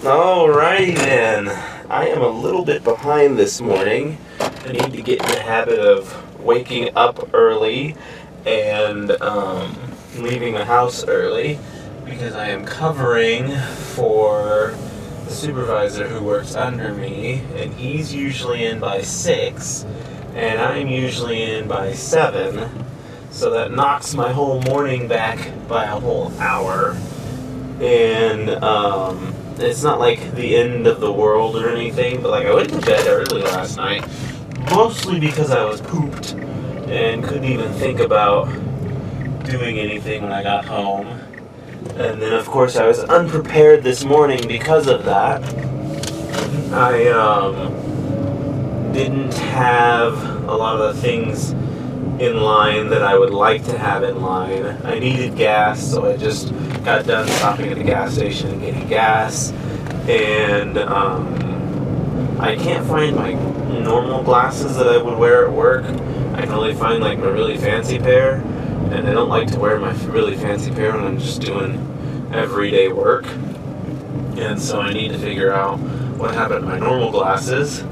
Alrighty then. I am a little bit behind this morning. I need to get in the habit of waking up early and leaving the house early because I am covering for the supervisor who works under me, and he's usually in by 6 and I'm usually in by 7, so that knocks my whole morning back by a whole hour. And it's not like the end of the world or anything, but like I went to bed early last night, mostly because I was pooped and couldn't even think about doing anything when I got home. And then of course I was unprepared this morning because of that. I didn't have a lot of the things in line that I would like to have in line. I needed gas, so I just got done stopping at the gas station and getting gas. And I can't find my normal glasses that I would wear at work. I can only find like my really fancy pair, and I don't like to wear my really fancy pair when I'm just doing everyday work. And so I need to figure out what happened to my normal glasses.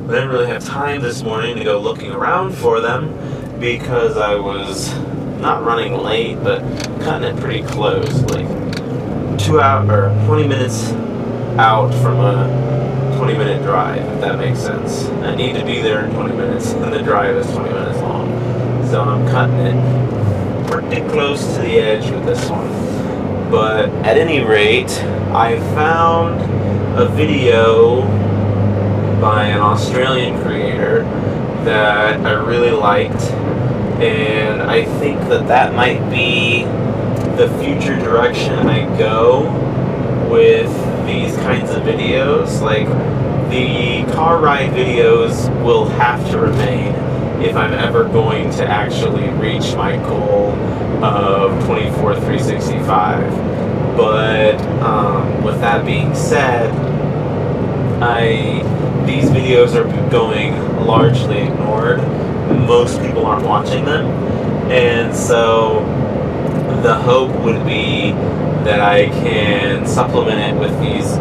But I didn't really have time this morning to go looking around for them, because I was not running late, but cutting it pretty close, like 20 minutes out from a 20-minute drive, if that makes sense. I need to be there in 20 minutes, and the drive is 20 minutes long. So I'm cutting it pretty close to the edge with this one. But at any rate, I found a video by an Australian creator that I really liked, and I think that might be the future direction I go with these kinds of videos. Like, the car ride videos will have to remain if I'm ever going to actually reach my goal of 24,365. But with that being said, these videos are going largely ignored. Most people aren't watching them, and so the hope would be that I can supplement it with these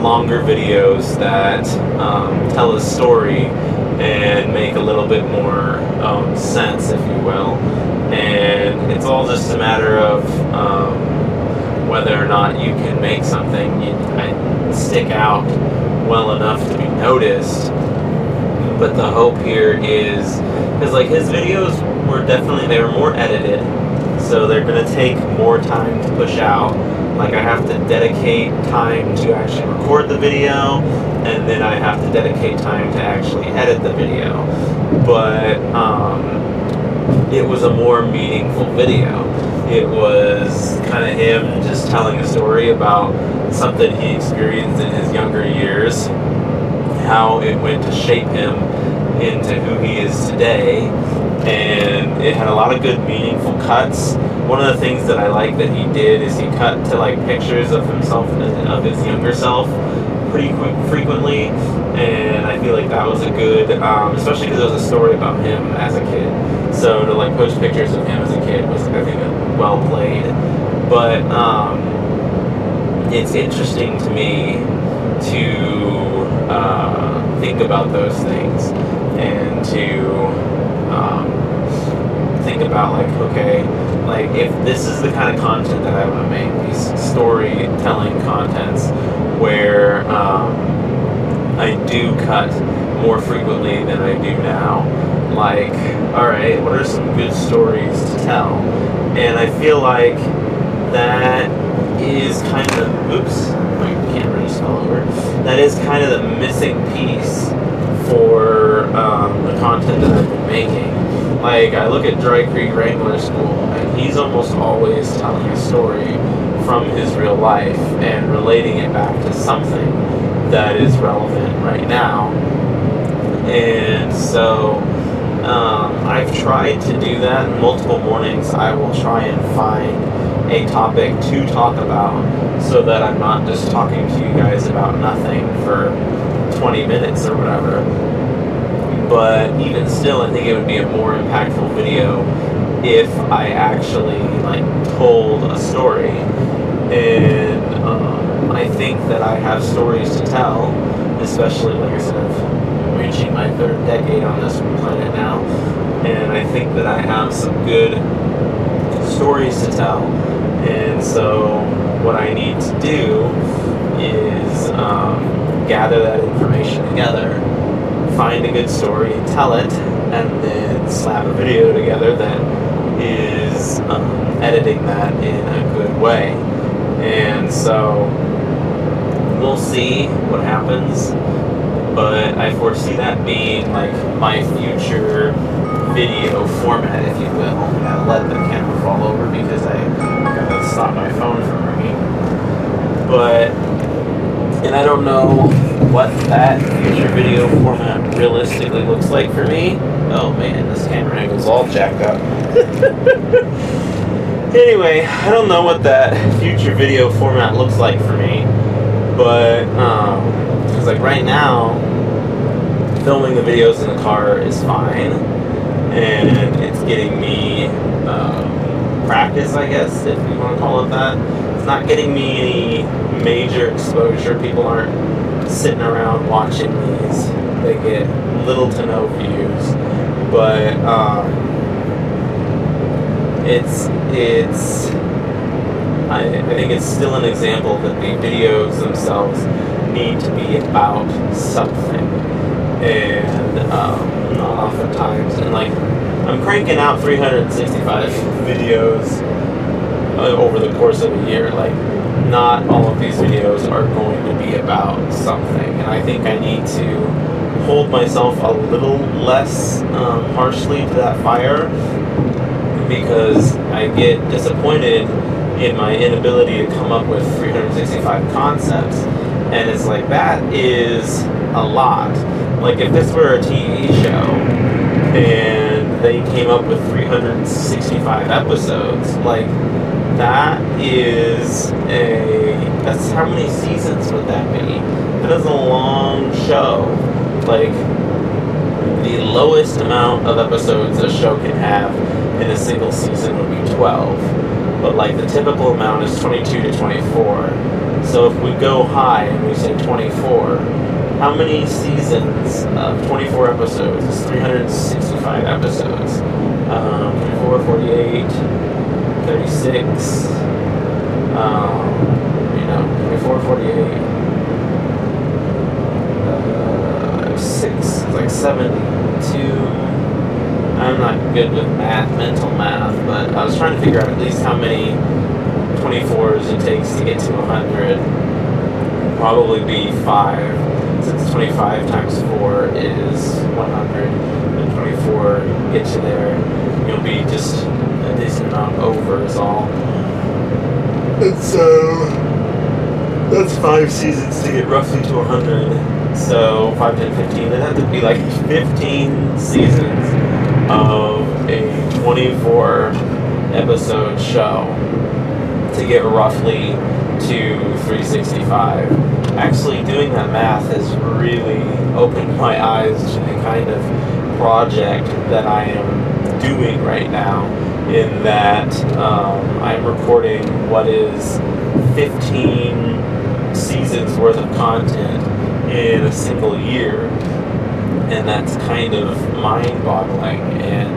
longer videos that tell a story and make a little bit more sense, if you will. And it's all just a matter of whether or not you can make something stick out well enough to be noticed. But the hope here is, because like his videos they were more edited, so they're going to take more time to push out. Like, I have to dedicate time to actually record the video, and then I have to dedicate time to actually edit the video. But it was a more meaningful video. It was kind of him just telling a story about something he experienced in his younger years, how it went to shape him into who he is today, and it had a lot of good, meaningful cuts. One of the things that I like that he did is he cut to like pictures of himself, of his younger self, pretty frequently, and I feel like that was a good, especially because it was a story about him as a kid. So to like post pictures of him as a kid was, I think, well played. But it's interesting to me to think about those things, and to think about like, okay, like if this is the kind of content that I want to make, these storytelling contents where I do cut more frequently than I do now, like, alright, what are some good stories to tell? And I feel like that is kind of, oops, my camera just fell over. That is kind of the missing piece for the content that I've been making. Like, I look at Dry Creek Wrangler School, and he's almost always telling a story from his real life and relating it back to something that is relevant right now. And so I've tried to do that. Multiple mornings I will try and find a topic to talk about, so that I'm not just talking to you guys about nothing for 20 minutes or whatever. But even still, I think it would be a more impactful video if I actually like told a story. And I think that I have stories to tell, especially, like I said, I'm reaching my third decade on this planet now, and I think that I have some good stories to tell. And so what I need to do is gather that information together, find a good story, tell it, and then slap a video together that is editing that in a good way. And so we'll see what happens, but I foresee that being like my future video format, if you will. I'm gonna let the camera fall over because I gotta stop my phone from ringing. And I don't know what that future video format realistically looks like for me. Oh man, this camera angle's all jacked up. Anyway, I don't know what that future video format looks like for me, but because like right now, filming the videos in the car is fine, and it's getting me practice, I guess, if you want to call it that. It's not getting me any major exposure. People aren't sitting around watching these. They get little to no views, but I think it's still an example that the videos themselves need to be about something, and not oftentimes. And like, I'm cranking out 365 videos over the course of a year. Like, not all of these videos are going to be about something, and I think I need to hold myself a little less harshly to that fire, because I get disappointed in my inability to come up with 365 concepts, and it's like, that is a lot. Like, if this were a TV show and they came up with 365 episodes, like, that's how many seasons would that be? That is a long show. Like, the lowest amount of episodes a show can have in a single season would be 12. But like, the typical amount is 22 to 24. So if we go high and we say 24, how many seasons of 24 episodes is 365 episodes? 24, 48, 36, 24, 48, 6, it's like 72. I'm not good with mental math, but I was trying to figure out at least how many 24s it takes to get to 100. Probably be 5, since 25 times 4 is 100, and 24 gets you there. You'll be just a decent amount over is all. And so that's 5 seasons to get roughly to 100. So 5, 10, 15, it'd have to be like 15 seasons of a 24 episode show to get roughly to 365. Actually, doing that math has really opened my eyes to the kind of project that I am doing right now, in that I'm recording what is 15 seasons worth of content in a single year. And that's kind of mind-boggling, and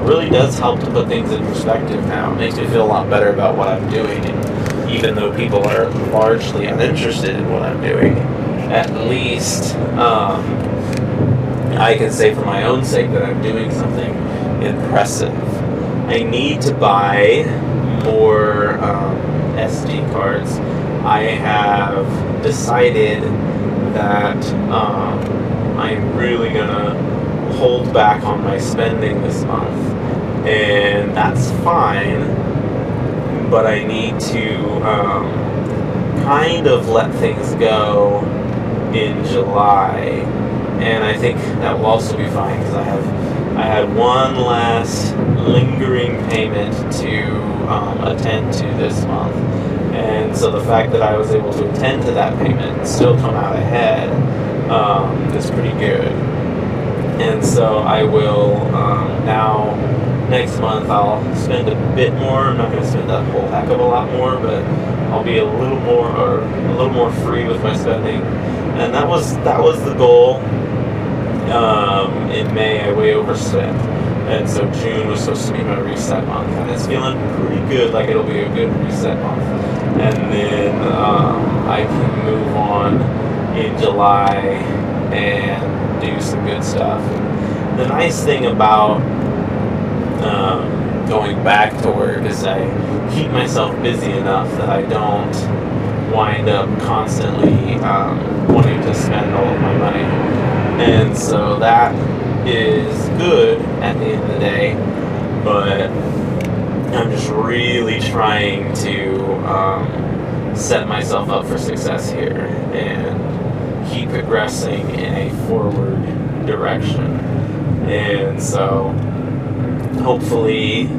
really does help to put things in perspective now. It makes me feel a lot better about what I'm doing, and even though people are largely uninterested in what I'm doing, at least I can say for my own sake that I'm doing something impressive. I need to buy more SD cards. I have decided that I'm really gonna hold back on my spending this month, and that's fine, but I need to kind of let things go in July, and I think that will also be fine, because I had one last lingering payment to attend to this month, and so the fact that I was able to attend to that payment and still come out ahead is pretty good. And so I will now, next month I'll spend a bit more. I'm not going to spend a whole heck of a lot more, but I'll be a little more free with my spending, and that was the goal. In May, I way overspent, and so June was supposed to be my reset month, and it's feeling pretty good, like it'll be a good reset month, and then I can move on in July and do some good stuff. And the nice thing about going back to work is I keep myself busy enough that I don't wind up constantly wanting to spend all of my money. And so that is good at the end of the day, but I'm just really trying to set myself up for success here and keep progressing in a forward direction. And so hopefully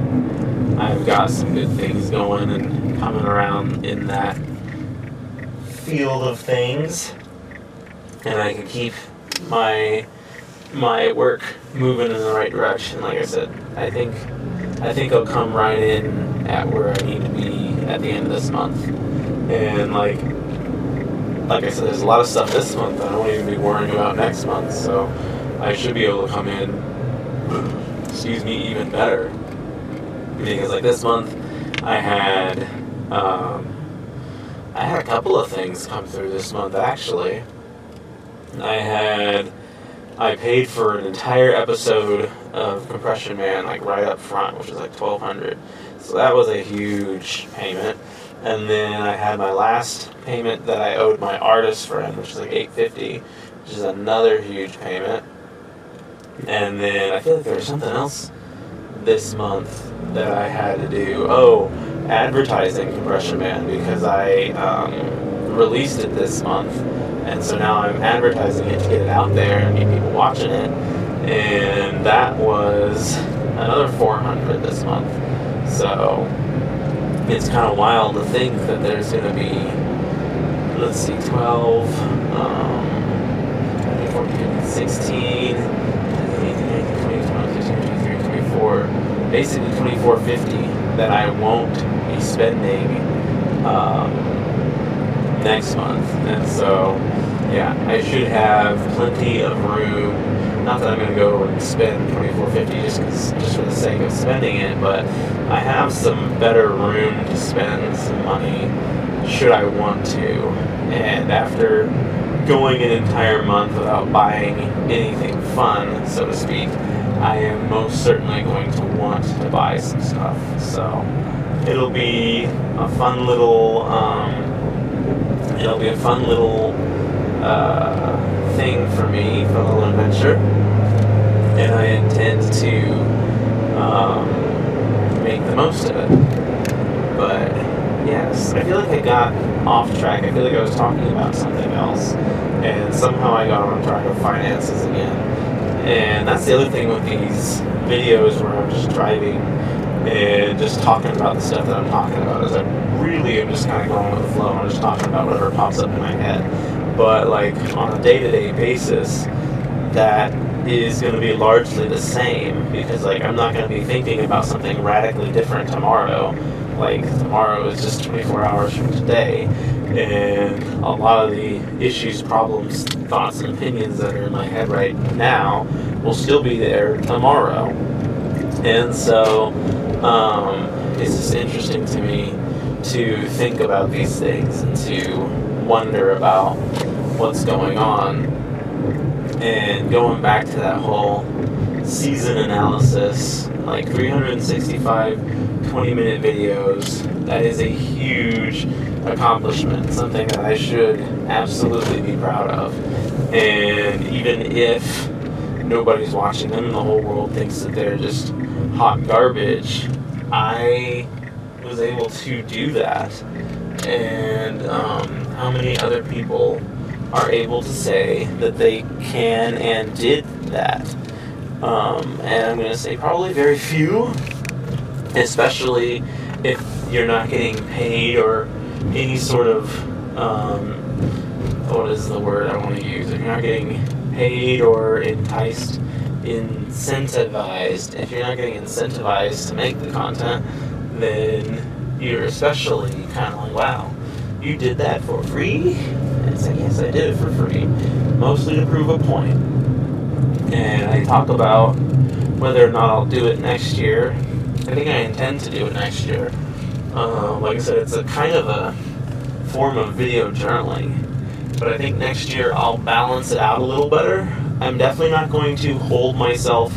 I've got some good things going and coming around in that field of things, and I can keep my work moving in the right direction. Like I said, I think I'll come right in at where I need to be at the end of this month. And like I said, there's a lot of stuff this month that I won't even be worrying about next month, so I should be able to come in, even better. Because like this month, I had a couple of things come through this month actually. I paid for an entire episode of Compression Man, like right up front, which was like $1,200. So that was a huge payment. And then I had my last payment that I owed my artist friend, which was like $850, which is another huge payment. And then I feel like there was something else this month that I had to do. Oh, advertising Compression Man, because I released it this month. And so now I'm advertising it to get it out there and get people watching it. And that was another $400 this month. So it's kind of wild to think that there's going to be, 12, 14, 15, 16, 18, 19, 20, 21, 22, 23, 24, basically $2,450 that I won't be spending next month. And so yeah, I should have plenty of room. Not that I'm going to go and spend $2,450 just for the sake of spending it, but I have some better room to spend some money should I want to. And after going an entire month without buying anything fun, so to speak, I am most certainly going to want to buy some stuff. So it'll be a fun little thing for me, for a little adventure, and I intend to make the most of it. But yes, I feel like I got off track. I feel like I was talking about something else, and somehow I got on track of finances again. And that's the other thing with these videos where I'm just driving and just talking about the stuff that I'm talking about, is I really am just kind of going with the flow. I'm just talking about whatever pops up in my head. But like on a day-to-day basis, that is going to be largely the same, because like I'm not going to be thinking about something radically different tomorrow. Like tomorrow is just 24 hours from today, and a lot of the issues, problems, thoughts, and opinions that are in my head right now will still be there tomorrow. And so it's just interesting to me to think about these things and to wonder about what's going on. And going back to that whole season analysis, like 365 20-minute videos, that is a huge accomplishment, something that I should absolutely be proud of. And even if nobody's watching them and the whole world thinks that they're just hot garbage, I was able to do that. And how many other people are able to say that they can and did that? And I'm going to say probably very few, especially if you're not getting paid or any sort of, what is the word I want to use? If you're not getting paid or incentivized, if you're not getting incentivized to make the content, then you're especially kind of like, wow, you did that for free? And it's like, yes, I did it for free. Mostly to prove a point. And I talk about whether or not I'll do it next year. I think I intend to do it next year. Like I said, it's a kind of a form of video journaling. But I think next year I'll balance it out a little better. I'm definitely not going to hold myself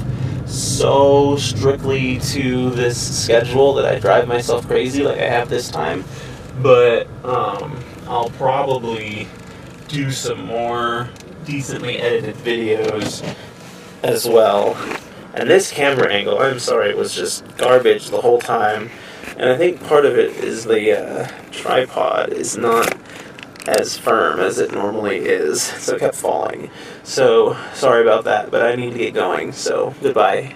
so strictly to this schedule that I drive myself crazy like I have this time. But I'll probably do some more decently edited videos as well. And this camera angle, I'm sorry, it was just garbage the whole time. And I think part of it is the tripod is not as firm as it normally is, so it kept falling. So, sorry about that, but I need to get going, so goodbye.